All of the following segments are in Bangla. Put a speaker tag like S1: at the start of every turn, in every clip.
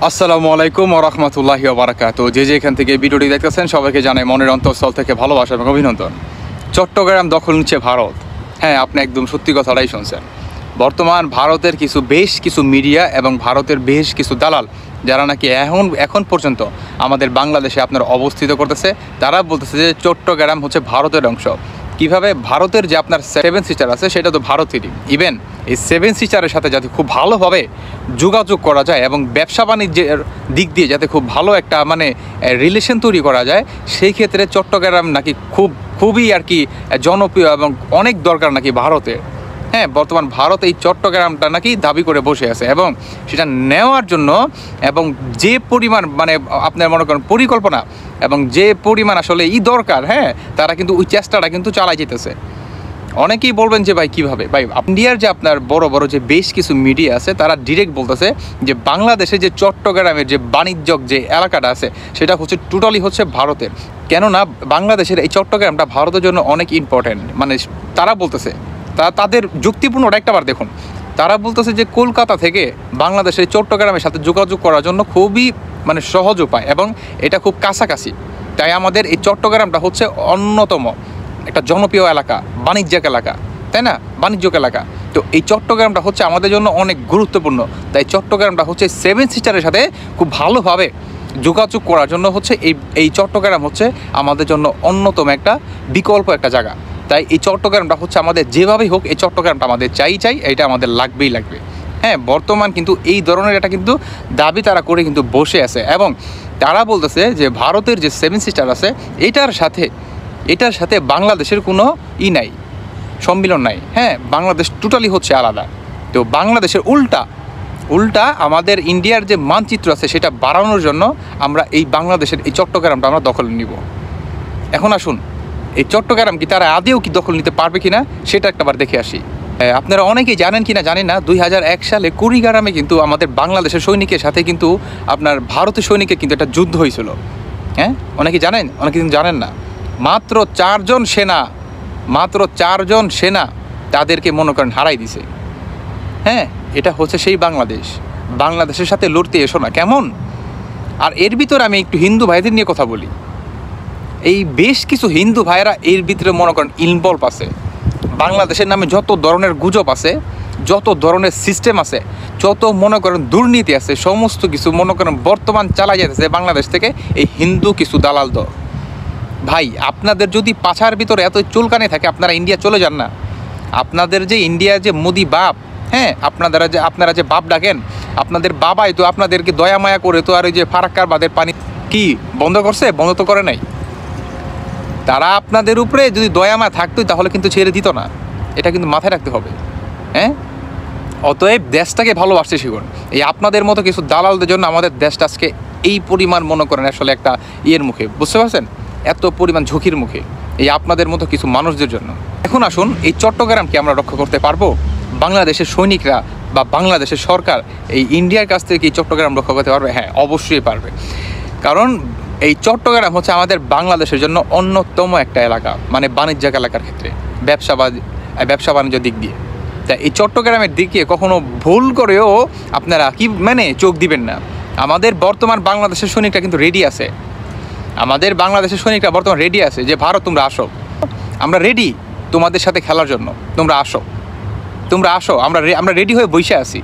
S1: আসসালামু আলাইকুম ওয়া রাহমাতুল্লাহি ওয়া বারাকাতুহু। যে যেখান থেকে ভিডিওটি দেখতেছেন সবাইকে জানাই মনের অন্তঃস্থল থেকে ভালোবাসা এবং অভিনন্দন। চট্টগ্রাম দখল নিচ্ছে ভারত। হ্যাঁ, আপনি একদম সত্যি কথাটাই শুনছেন। বর্তমান ভারতের বেশ কিছু মিডিয়া এবং ভারতের বেশ কিছু দালাল যারা নাকি এখন পর্যন্ত আমাদের বাংলাদেশে আপনার অবস্থিত করতেছে, তারা বলতেছে যে চট্টগ্রাম হচ্ছে ভারতের অংশ। কিভাবে? ভারতের যে আপনার 7 সিস্টার আছে সেটা তো ভারতেরই। ইভেন এই 7 সিস্টারের সাথে যাতে খুব ভালোভাবে যোগাযোগ করা যায় এবং ব্যবসা বাণিজ্যের দিক দিয়ে যাতে খুব ভালো একটা রিলেশন তৈরি করা যায়, সেই ক্ষেত্রে চট্টগ্রাম নাকি খুবই আর কি জনপ্রিয় এবং অনেক দরকার নাকি ভারতের। হ্যাঁ, বর্তমান ভারত এই চট্টগ্রামটা নাকি দাবি করে বসে আছে এবং সেটা নেওয়ার জন্য এবং যে পরিমাণ আপনার মনে করেন পরিকল্পনা এবং যে পরিমাণ আসলে দরকার, হ্যাঁ, তারা কিন্তু ওই চেষ্টাটা কিন্তু চালাই যেতেছে। অনেকেই বলবেন যে ভাই কীভাবে? ভাই, ইন্ডিয়ার যে আপনার বড় বড় যে বেশ কিছু মিডিয়া আছে তারা ডিরেক্ট বলতেছে যে বাংলাদেশে যে চট্টগ্রামের যে বাণিজ্যিক যে এলাকাটা আছে সেটা হচ্ছে টোটালি হচ্ছে ভারতের। কেননা বাংলাদেশের এই চট্টগ্রামটা ভারতের জন্য অনেক ইম্পর্টেন্ট। তারা বলতেছে, তাদের যুক্তিপূর্ণটা একটাবার দেখুন। তারা বলতেছে যে কলকাতা থেকে বাংলাদেশের চট্টগ্রামের সাথে যোগাযোগ করার জন্য খুবই সহজ উপায় এবং এটা খুব কাছাকাছি। তাই আমাদের এই চট্টগ্রামটা হচ্ছে অন্যতম একটা জনপ্রিয় এলাকা, বাণিজ্যিক এলাকা, তাই না? বাণিজ্যিক এলাকা। তো এই চট্টগ্রামটা হচ্ছে আমাদের জন্য অনেক গুরুত্বপূর্ণ। তাই চট্টগ্রামটা হচ্ছে 7 সিস্টারের সাথে খুব ভালোভাবে যোগাযোগ করার জন্য হচ্ছে এই চট্টগ্রাম হচ্ছে আমাদের জন্য অন্যতম একটা বিকল্প একটা জায়গা। তাই এই চট্টগ্রামটা হচ্ছে আমাদের যেভাবেই হোক, এই চট্টগ্রামটা আমাদের চাই, এটা আমাদের লাগবেই লাগবে। হ্যাঁ, বর্তমান কিন্তু এই ধরনের এটা কিন্তু দাবি তারা করে কিন্তু বসে আছে এবং তারা বলতেছে যে ভারতের যে 7 সিস্টার আছে এটার সাথে বাংলাদেশের কোনো নাই, সম্মিলন নাই। হ্যাঁ, বাংলাদেশ টোটালি হচ্ছে আলাদা। তো বাংলাদেশের উল্টা আমাদের ইন্ডিয়ার যে মানচিত্র আছে সেটা বাড়ানোর জন্য আমরা এই বাংলাদেশের এই চট্টগ্রামটা আমরা দখল নিব। এখন আসুন, এই চট্টগ্রাম কি তারা আদেও কি দখল নিতে পারবে কিনা সেটা একটাবার দেখে আসি। আপনারা অনেকেই জানেন কিনা জানি না, 2001 সালে কুড়িগ্রামে কিন্তু আমাদের বাংলাদেশের সৈনিকের সাথে কিন্তু আপনার ভারতের সৈনিকের কিন্তু একটা যুদ্ধ হয়েছিল। হ্যাঁ, অনেকে জানেন, অনেকে কিন্তু জানেন না। মাত্র 4 জন সেনা তাদেরকে মনে করেন হারাই দিছে। হ্যাঁ, এটা হচ্ছে সেই বাংলাদেশের সাথে লড়তে এসো না, কেমন? আর এর ভিতরে আমি একটু হিন্দু ভাইদের নিয়ে কথা বলি। এই বেশ কিছু হিন্দু ভাইয়েরা এর ভিতরে মনে করেন ইনভলভ আছে। বাংলাদেশের নামে যত ধরনের গুজব আছে, যত ধরনের সিস্টেম আছে, যত মনে করেন দুর্নীতি আছে, সমস্ত কিছু মনে করেন বর্তমান চালা যাইতেছে বাংলাদেশ থেকে এই হিন্দু কিছু দালাল দল। ভাই, আপনাদের যদি পাছার ভিতরে এত চুলকানি থাকে আপনারা ইন্ডিয়া চলে যান না। আপনাদের যে ইন্ডিয়ার যে মোদি বাপ, হ্যাঁ, আপনারা যে বাপ ডাকেন, আপনাদের বাবাই তো আপনাদেরকে দয়া মায়া করে তো আর ওই যে ফারাক্কার বাঁধের পানি কি বন্ধ করছে? বন্ধ তো করে নাই। তারা আপনাদের উপরে যদি দয়া মায়া থাকতোই তাহলে কিন্তু ছেড়ে দিত না। এটা কিন্তু মাথায় রাখতে হবে। হ্যাঁ, অতএব দেশটাকে ভালোবাসতে শিখুন। এই আপনাদের মতো কিছু দালালদের জন্য আমাদের দেশটা আজকে এই পরিমাণ মনে করেন আসলে একটা মুখে, বুঝতে পারছেন? এত পরিমাণ ঝুঁকির মুখে এই আপনাদের মতো কিছু মানুষদের জন্য। এখন আসুন, এই চট্টগ্রামকে আমরা রক্ষা করতে পারবো? বাংলাদেশের সৈনিকরা বা বাংলাদেশের সরকার এই ইন্ডিয়ার কাছ থেকে এই চট্টগ্রাম রক্ষা করতে পারবে? হ্যাঁ, অবশ্যই পারবে। কারণ এই চট্টগ্রাম হচ্ছে আমাদের বাংলাদেশের জন্য অন্যতম একটা এলাকা, বাণিজ্যিক এলাকার ক্ষেত্রে ব্যবসা বাণিজ্য দিক দিয়ে। তাই এই চট্টগ্রামের দিকে কখনো ভুল করেও আপনারা চোখ দিবেন না। আমাদের বর্তমান বাংলাদেশের সৈনিকরা কিন্তু রেডি আছে। আমাদের বাংলাদেশের সৈনিকরা বর্তমান রেডি আছে যে ভারত তোমরা আসো, আমরা রেডি তোমাদের সাথে খেলার জন্য, তোমরা আসো, আমরা রেডি হয়ে বসে আছি।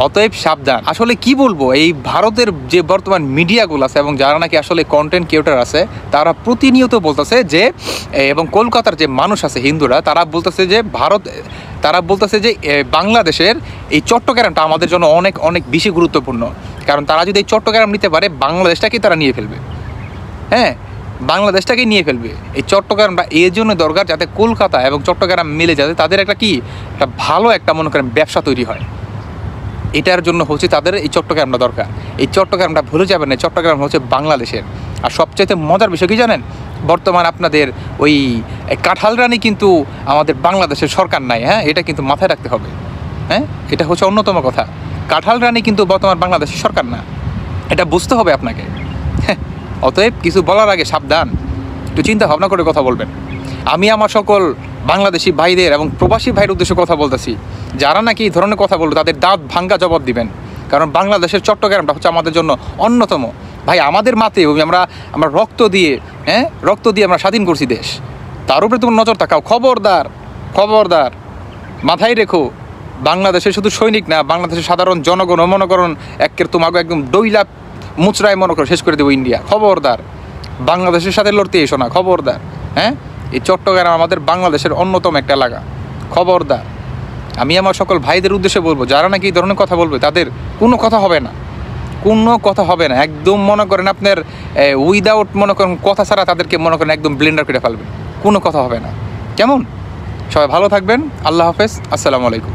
S1: অতএব সাবধান। আসলে কি বলবো, এই ভারতের যে বর্তমান মিডিয়াগুলো আছে এবং যারা নাকি আসলে কন্টেন্ট ক্রিয়েটর আছে, তারা প্রতিনিয়ত বলতেছে যে, এবং কলকাতার যে মানুষ আছে হিন্দুরা, তারা বলতেছে যে বাংলাদেশের এই চট্টগ্রামটা আমাদের জন্য অনেক অনেক বেশি গুরুত্বপূর্ণ। কারণ তারা যদি এই চট্টগ্রাম নিতে পারে, বাংলাদেশটাকেই তারা নিয়ে ফেলবে। হ্যাঁ, বাংলাদেশটাকে নিয়ে ফেলবে। এই চট্টগ্রামটা এর জন্য দরকার যাতে কলকাতা এবং চট্টগ্রাম মিলে যাতে তাদের একটা ভালো একটা মনে করেন ব্যবসা তৈরি হয়। এটার জন্য হচ্ছে তাদের এই চট্টগ্রামটা দরকার। এই চট্টগ্রামটা ভুলে যাবেন না, চট্টগ্রাম হচ্ছে বাংলাদেশের। আর সবচাইতে মজার বিষয় কি জানেন? বর্তমান আপনাদের ওই কাঁঠাল রানী কিন্তু আমাদের বাংলাদেশের সরকার নাই। হ্যাঁ, এটা কিন্তু মাথায় রাখতে হবে। হ্যাঁ, এটা হচ্ছে অন্যতম কথা। কাঁঠাল রানী কিন্তু বর্তমান বাংলাদেশের সরকার না, এটা বুঝতে হবে আপনাকে। অতএব কিছু বলার আগে সাবধান, একটু চিন্তা ভাবনা করে কথা বলবেন। আমি আমার সকল বাংলাদেশি ভাইদের এবং প্রবাসী ভাইয়ের উদ্দেশ্যে কথা বলতেছি, যারা নাকি এই ধরনের কথা বলবে তাদের দাঁত ভাঙ্গা জবাব দিবেন। কারণ বাংলাদেশের চট্টগ্রামটা হচ্ছে আমাদের জন্য অন্যতম। ভাই আমাদের মাতৃভূমি, আমরা রক্ত দিয়ে আমরা স্বাধীন করছি দেশ, তার উপরে তোমার নজর তাকাও। খবরদার খবরদার, মাথায় রেখো, বাংলাদেশের শুধু সৈনিক না, বাংলাদেশের সাধারণ জনগণ মনে করেন একের তোমাকে একদম দইলা মুচড়ায় মনে করো শেষ করে দেবো ইন্ডিয়া। খবরদার, বাংলাদেশের সাথে লড়তে এসো না, খবরদার। হ্যাঁ, এই চট্টগ্রাম আমাদের বাংলাদেশের অন্যতম একটা এলাকা, খবরদার। আমি আমার সকল ভাইদের উদ্দেশ্যে বলবো, যারা নাকি এই ধরনের কথা বলবে তাদের কোনো কথা হবে না, কোনো কথা হবে না। একদম মনে করেন আপনার উইদাউট মনে করেন কথা ছাড়া তাদেরকে মনে করেন একদম ব্লেন্ডার করে ফেলবেন, কোনো কথা হবে না। কেমন? সবাই ভালো থাকবেন, আল্লাহ হাফেজ, আসসালামু আলাইকুম।